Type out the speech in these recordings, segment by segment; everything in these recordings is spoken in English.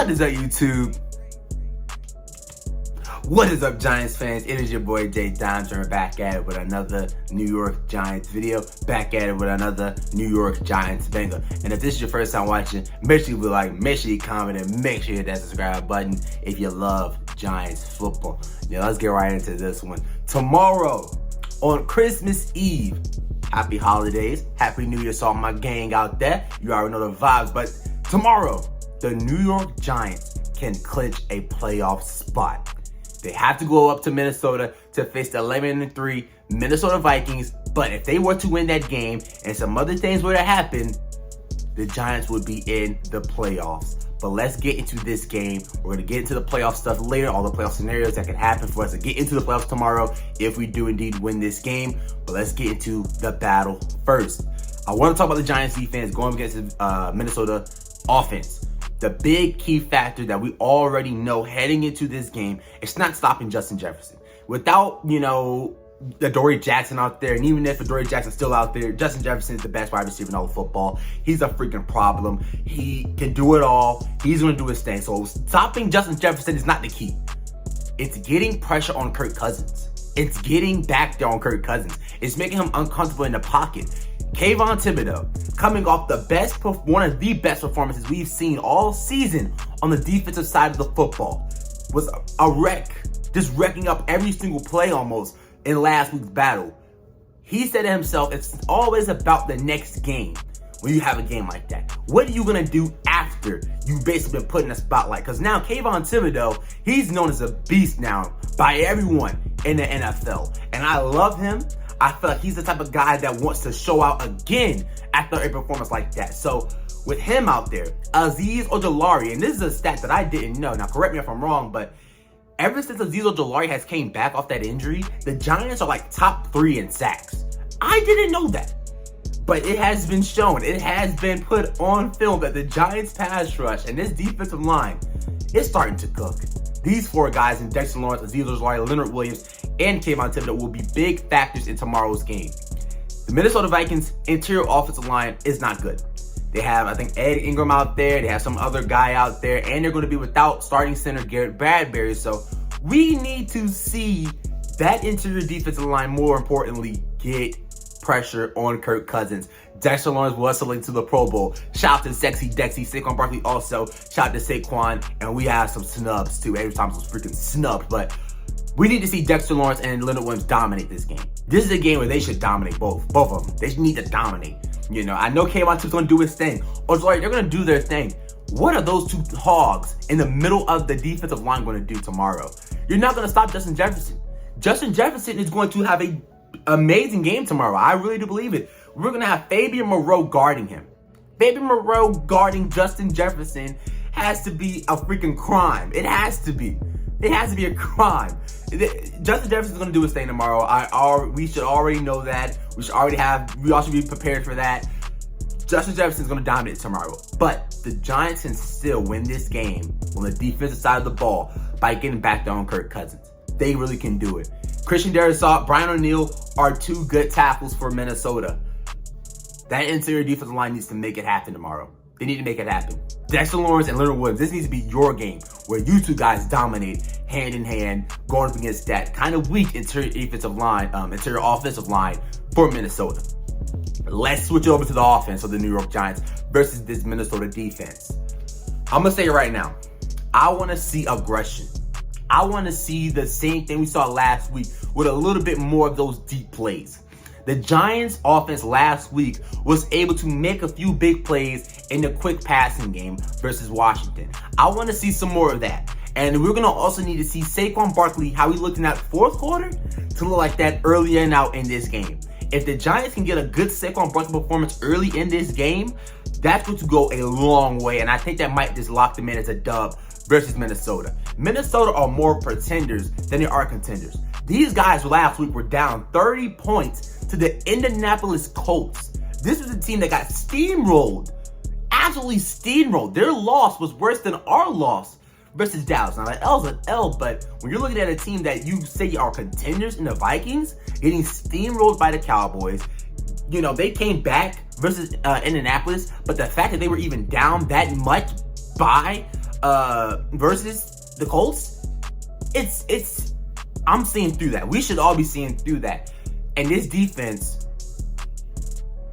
What is up, YouTube? What is up, Giants fans? It is your boy Jay Dimes. We're back at it with another New York Giants video. Back at it with another New York Giants banger. And if this is your first time watching, make sure you like, make sure you comment, and make sure you hit that subscribe button if you love Giants football. Now let's get right into this one. Tomorrow, on Christmas Eve, happy holidays, happy New Year to all my gang out there. You already know the vibes, but tomorrow, the New York Giants can clinch a playoff spot. They have to go up to Minnesota to face the 11-3 Minnesota Vikings. But if they were to win that game and some other things were to happen, the Giants would be in the playoffs. But let's get into this game. We're going to get into the playoff stuff later, all the playoff scenarios that can happen for us to get into the playoffs tomorrow if we do indeed win this game. But let's get into the battle first. I want to talk about the Giants defense going against the Minnesota offense. The big key factor that we already know heading into this game, it's not stopping Justin Jefferson. Without, Adoree Jackson out there, and even if Adoree Jackson's still out there, Justin Jefferson is the best wide receiver in all of football. He's a freaking problem. He can do it all. He's going to do his thing. So stopping Justin Jefferson is not the key. It's getting pressure on Kirk Cousins. It's getting back there on Kirk Cousins. It's making him uncomfortable in the pocket. Kayvon Thibodeaux, coming off one of the best performances we've seen all season on the defensive side of the football, was a wreck, just wrecking up every single play almost in last week's battle. He said to himself, it's always about the next game when you have a game like that. What are you going to do after you've basically been put in a spotlight? Because now Kayvon Thibodeaux, he's known as a beast now by everyone in the NFL. And I love him. I feel like he's the type of guy that wants to show out again after a performance like that. So with him out there, Azeez Ojulari, and this is a stat that I didn't know. Now correct me if I'm wrong, but ever since Azeez Ojulari has came back off that injury, the Giants are like top 3 in sacks. I didn't know that. But it has been shown, it has been put on film that the Giants pass rush and this defensive line is starting to cook. These 4 guys in Dexter Lawrence, Azeez Ojulari, Leonard Williams, and Kayvon Thibodeaux will be big factors in tomorrow's game. The Minnesota Vikings interior offensive line is not good. They have, I think, Ed Ingram out there. They have some other guy out there. And they're going to be without starting center Garrett Bradbury. So we need to see that interior defensive line, more importantly, get pressure on Kirk Cousins. Dexter Lawrence was selected to the Pro Bowl. Shout out to Sexy Dexy. Saquon Barkley also. Shout out to Saquon. And we have some snubs too. Every time some freaking snubs. But we need to see Dexter Lawrence and Leonard Williams dominate this game. This is a game where they should dominate both of them. They need to dominate. I know Kayvon Thibodeaux's going to do his thing. Or sorry, they're going to do their thing. What are those 2 hogs in the middle of the defensive line going to do tomorrow? You're not going to stop Justin Jefferson. Justin Jefferson is going to have an amazing game tomorrow. I really do believe it. We're going to have Fabian Moreau guarding him. Fabian Moreau guarding Justin Jefferson has to be a freaking crime. It has to be. It has to be a crime. Justin Jefferson's going to do his thing tomorrow. We should already know that. We all should be prepared for that. Justin Jefferson's going to dominate tomorrow. But the Giants can still win this game on the defensive side of the ball by getting back there on Kirk Cousins. They really can do it. Christian Darrisaw, Brian O'Neill are 2 good tackles for Minnesota. That interior defensive line needs to make it happen tomorrow. They need to make it happen. Dexter Lawrence and Leonard Williams, this needs to be your game where you 2 guys dominate hand in hand, going up against that kind of weak interior offensive line for Minnesota. Let's switch over to the offense of the New York Giants versus this Minnesota defense. I'm going to say it right now. I want to see aggression. I want to see the same thing we saw last week with a little bit more of those deep plays. The Giants offense last week was able to make a few big plays in the quick passing game versus Washington. I want to see some more of that. And we're going to also need to see Saquon Barkley, how he looked in that 4th quarter, to look like that early and out in this game. If the Giants can get a good Saquon Barkley performance early in this game, that's going to go a long way. And I think that might just lock them in as a dub versus Minnesota. Minnesota are more pretenders than they are contenders. These guys last week were down 30 points to the Indianapolis Colts. This was a team that got steamrolled. Absolutely steamrolled. Their loss was worse than our loss versus Dallas. Now, that L's an L, but when you're looking at a team that you say are contenders in the Vikings, getting steamrolled by the Cowboys, they came back versus Indianapolis, but the fact that they were even down that much by versus the Colts, I'm seeing through that. We should all be seeing through that. And this defense,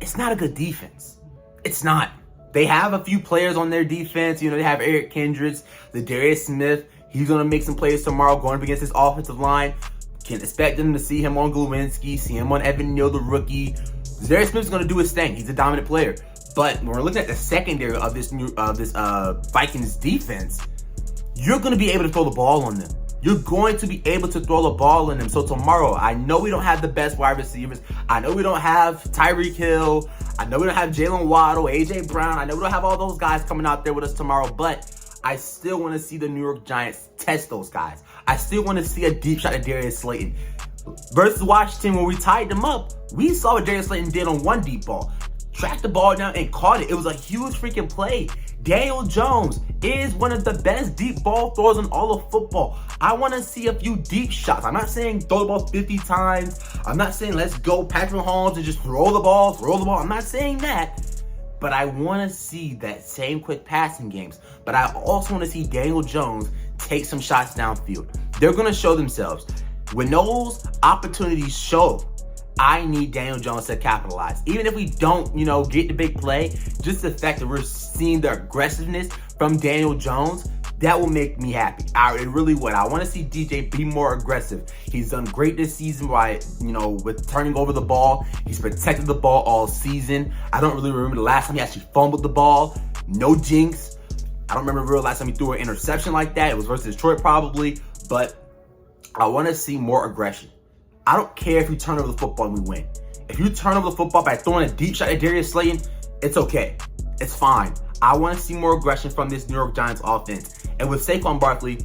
it's not a good defense. It's not. They have a few players on their defense. You know, they have Eric Kendricks, the Darius Smith. He's going to make some plays tomorrow going up against his offensive line. Can expect them to see him on Glowinski, see him on Evan Neal, the rookie. Darius Smith's going to do his thing. He's a dominant player. But when we're looking at the secondary of this Vikings defense, you're going to be able to throw the ball on them. You're going to be able to throw the ball on them. So tomorrow, I know we don't have the best wide receivers. I know we don't have Tyreek Hill. I know we don't have Jalen Waddle, A.J. Brown. I know we don't have all those guys coming out there with us tomorrow. But I still want to see the New York Giants test those guys. I still want to see a deep shot at Darius Slayton. Versus Washington, when we tied them up, we saw what Darius Slayton did on one deep ball. Tracked the ball down and caught it. It was a huge freaking play. Daniel Jones is one of the best deep ball throwers in all of football. I want to see a few deep shots. I'm not saying throw the ball 50 times. I'm not saying let's go Patrick Mahomes and just throw the ball. I'm not saying that. But I want to see that same quick passing games. But I also want to see Daniel Jones take some shots downfield. They're going to show themselves. When those opportunities show, I need Daniel Jones to capitalize. Even if we don't, get the big play, just the fact that we're seeing the aggressiveness from Daniel Jones, that will make me happy. It really would. I want to see DJ be more aggressive. He's done great this season by, with turning over the ball. He's protected the ball all season. I don't really remember the last time he actually fumbled the ball. No jinx. I don't remember the real last time he threw an interception like that. It was versus Detroit probably. But I want to see more aggression. I don't care if you turn over the football and we win. If you turn over the football by throwing a deep shot at Darius Slayton, it's okay. It's fine. I want to see more aggression from this New York Giants offense. And with Saquon Barkley,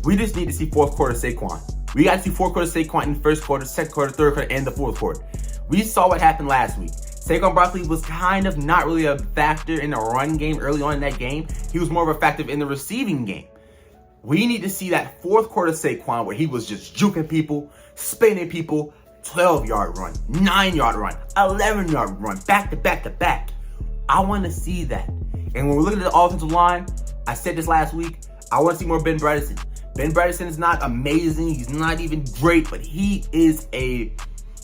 we just need to see fourth quarter Saquon. We got to see fourth quarter Saquon in the first quarter, second quarter, third quarter, and the fourth quarter. We saw what happened last week. Saquon Barkley was kind of not really a factor in the run game early on in that game. He was more of a factor in the receiving game. We need to see that fourth quarter Saquon where he was just juking people, spinning people, 12-yard run, 9-yard run, 11-yard run, back to back to back. I want to see that. And when we're looking at the offensive line, I said this last week, I want to see more Ben Bredeson. Ben Bredeson is not amazing. He's not even great, but he is when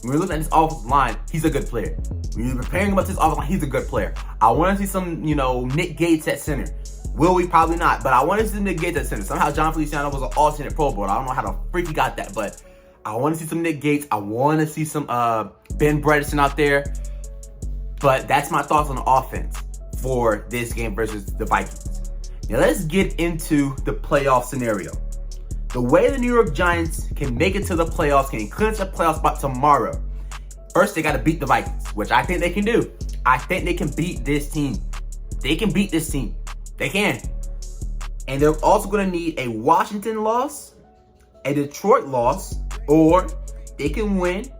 we're looking at this offensive line, he's a good player. When you're preparing him up to this offensive line, he's a good player. I want to see some, Nick Gates at center. Will we? Probably not. But I want to see some Nick Gates at center. Somehow John Feliciano was an alternate Pro Bowl. I don't know how the freak he got that, but I want to see some Nick Gates. I want to see some Ben Bredeson out there. But that's my thoughts on the offense for this game versus the Vikings. Now let's get into the playoff scenario. The way the New York Giants can make it to the playoffs, can clinch a playoff spot tomorrow. First, they got to beat the Vikings, which I think they can do. I think they can beat this team. They can beat this team. They can. And they're also going to need a Washington loss, a Detroit loss, or they can win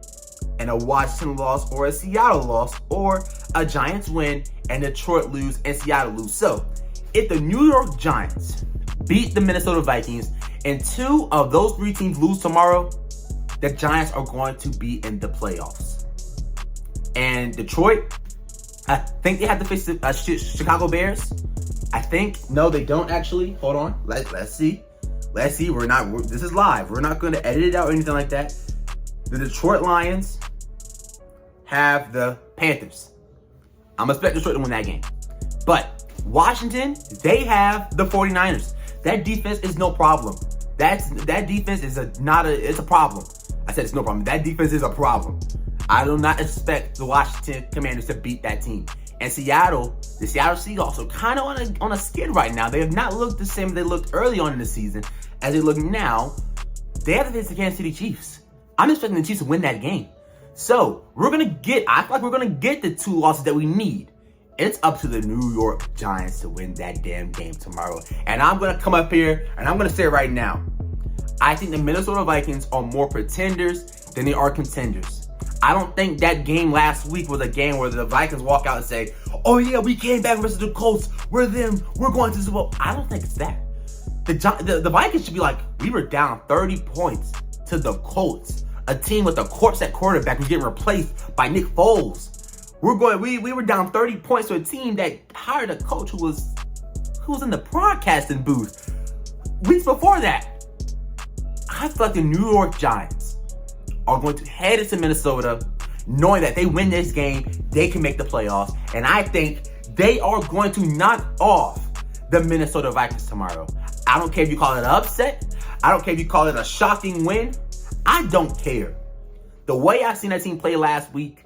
and a Washington loss or a Seattle loss, or a Giants win and Detroit lose and Seattle lose. So, if the New York Giants beat the Minnesota Vikings and two of those three teams lose tomorrow, the Giants are going to be in the playoffs. And Detroit, I think they have to face the Chicago Bears. I think. No, they don't actually. Hold on. Let's see. Let's see. This is live. We're not going to edit it out or anything like that. The Detroit Lions have the Panthers. I'm expecting Detroit to win that game. But Washington, they have the 49ers. That defense is no problem. That defense is it's a problem. I said it's no problem. That defense is a problem. I do not expect the Washington Commanders to beat that team. And Seattle, the Seattle Seahawks are kind of on a skid right now. They have not looked the same as they looked early on in the season as they look now. They have to face the Kansas City Chiefs. I'm expecting the Chiefs to win that game. So I feel like we're going to get the two losses that we need. It's up to the New York Giants to win that damn game tomorrow. And I'm going to come up here and I'm going to say it right now. I think the Minnesota Vikings are more pretenders than they are contenders. I don't think that game last week was a game where the Vikings walk out and say, oh yeah, we came back versus the Colts. We're them. We're going to the Super Bowl. I don't think it's that. The Vikings should be like, we were down 30 points to the Colts. A team with a corpse at quarterback who's getting replaced by Nick Foles. We were down 30 points to a team that hired a coach who was who was in the broadcasting booth weeks before that. I feel like the New York Giants are going to head into Minnesota knowing that they win this game, they can make the playoffs. And I think they are going to knock off the Minnesota Vikings tomorrow. I don't care if you call it an upset. I don't care if you call it a shocking win. I don't care. The way I seen that team play last week,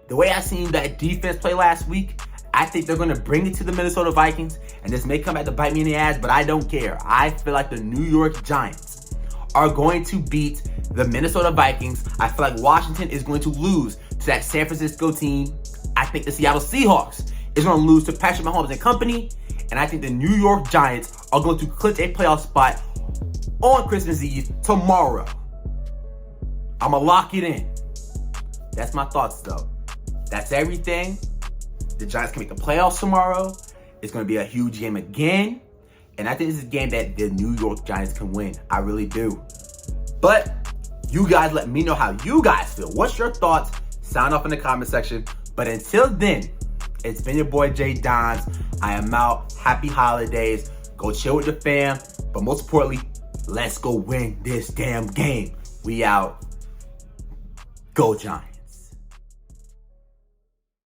the way I seen that defense play last week, I think they're going to bring it to the Minnesota Vikings, and this may come back to bite me in the ass, but I don't care. I feel like the New York Giants are going to beat the Minnesota Vikings. I feel like Washington is going to lose to that San Francisco team. I think the Seattle Seahawks is going to lose to Patrick Mahomes and company, and I think the New York Giants are going to clinch a playoff spot on Christmas Eve tomorrow. I'm going to lock it in. That's my thoughts, though. That's everything. The Giants can make the playoffs tomorrow. It's going to be a huge game again. And I think this is a game that the New York Giants can win. I really do. But you guys let me know how you guys feel. What's your thoughts? Sound off in the comment section. But until then, it's been your boy Jay Dons. I am out. Happy holidays. Go chill with your fam. But most importantly, let's go win this damn game. We out. Go Giants.